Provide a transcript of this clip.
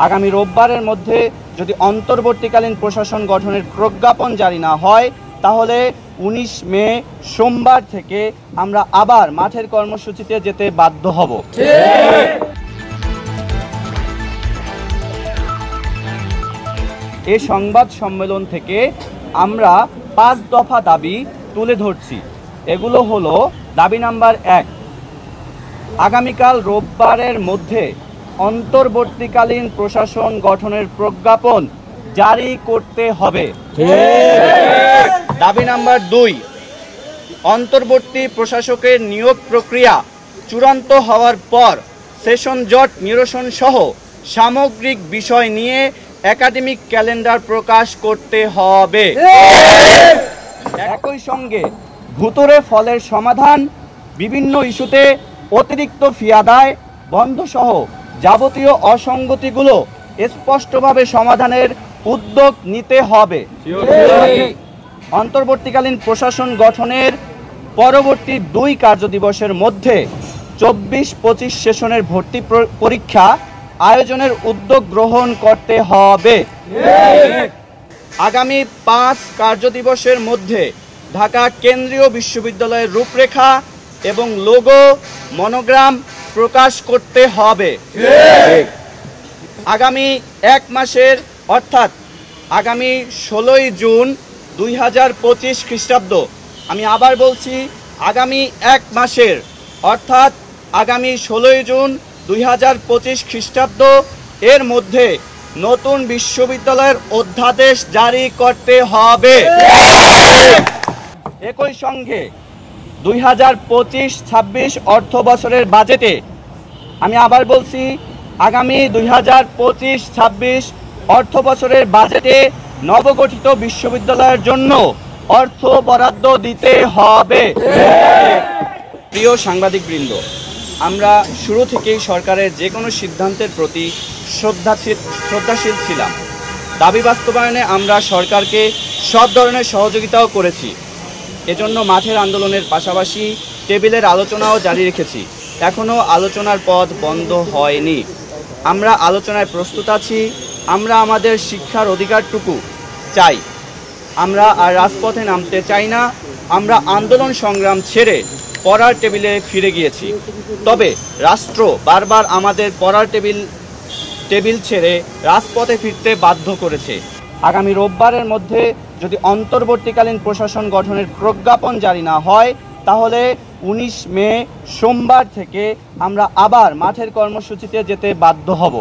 আগামী রোববারের মধ্যে যদি অন্তর্বর্তীকালীন প্রশাসন গঠনের প্রজ্ঞাপন জারি না হয়, তাহলে 19 মে সোমবার থেকে আমরা আবার মাঠের কর্মসূচিতে যেতে বাধ্য হব। এই সংবাদ সম্মেলন থেকে আমরা 5 দফা দাবি তুলে ধরছি। এগুলো হলো: দাবি নাম্বার 1, আগামীকাল রোববারের মধ্যে অন্তর্বর্তীকালীন প্রশাসন গঠনের প্রজ্ঞাপন জারি করতে হবে। দাবি নাম্বার 2, অন্তর্বর্তী প্রশাসকের নিয়োগ প্রক্রিয়া চূড়ান্ত হওয়ার পর সেশন জট নিরসন সহ সামগ্রিক বিষয় নিয়ে একাডেমিক ক্যালেন্ডার প্রকাশ করতে হবে। একই সঙ্গে ভুতুড়ে ফলের সমাধান, বিভিন্ন ইস্যুতে অতিরিক্ত ফি আদায় বন্ধ সহ যাবতীয় অসঙ্গতিগুলো স্পষ্টভাবে সমাধানের উদ্যোগ নিতে হবে। অন্তর্বর্তীকালীন প্রশাসন গঠনের পরবর্তী 2 কার্যদিবসের মধ্যে 24-25 সেশনের ভর্তি পরীক্ষা আয়োজনের উদ্যোগ গ্রহণ করতে হবে। আগামী 5 কার্যদিবসের মধ্যে ঢাকা কেন্দ্রীয় বিশ্ববিদ্যালয়ের রূপরেখা এবং লোগো মনোগ্রাম প্রকাশ করতে হবে। আগামী 1 মাসের অর্থাৎ আগামী 16 জুন 2025 খ্রিস্টাব্দ, আমি আবার বলছি, আগামী 1 মাসের অর্থাৎ আগামী 16 জুন 2025 খ্রিস্টাব্দ এর মধ্যে নতুন বিশ্ববিদ্যালয়ের অধ্যাদেশ জারি করতে হবে। একই সঙ্গে 2025-26 অর্থ বছরের বাজেটে, আমি আবার বলছি, আগামী 2025-26 অর্থ বছরের বাজেটে নবগঠিত বিশ্ববিদ্যালয়ের জন্য অর্থ বরাদ্দ দিতে হবে। প্রিয় সাংবাদিকবৃন্দ, আমরা শুরু থেকেই সরকারের যে কোনো সিদ্ধান্তের প্রতি শ্রদ্ধাশীল ছিলাম। দাবি বাস্তবায়নে আমরা সরকারকে সব ধরনের সহযোগিতাও করেছি। এজন্য মাঠের আন্দোলনের পাশাপাশি টেবিলের আলোচনাও জারি রেখেছি। এখনও আলোচনার পথ বন্ধ হয়নি। আমরা আলোচনায় প্রস্তুত আছি। আমরা আমাদের শিক্ষার অধিকারটুকু চাই। আমরা আর রাজপথে নামতে চাই না। আমরা আন্দোলন সংগ্রাম ছেড়ে পড়ার টেবিলে ফিরে গিয়েছি। তবে রাষ্ট্র বারবার আমাদের পড়ার টেবিল ছেড়ে রাজপথে ফিরতে বাধ্য করেছে। আগামী রোববারের মধ্যে যদি অন্তর্বর্তীকালীন প্রশাসন গঠনের প্রজ্ঞাপন জারি না হয়, তাহলে 19 মে সোমবার থেকে আমরা আবার মাঠের কর্মসূচিতে যেতে বাধ্য হব।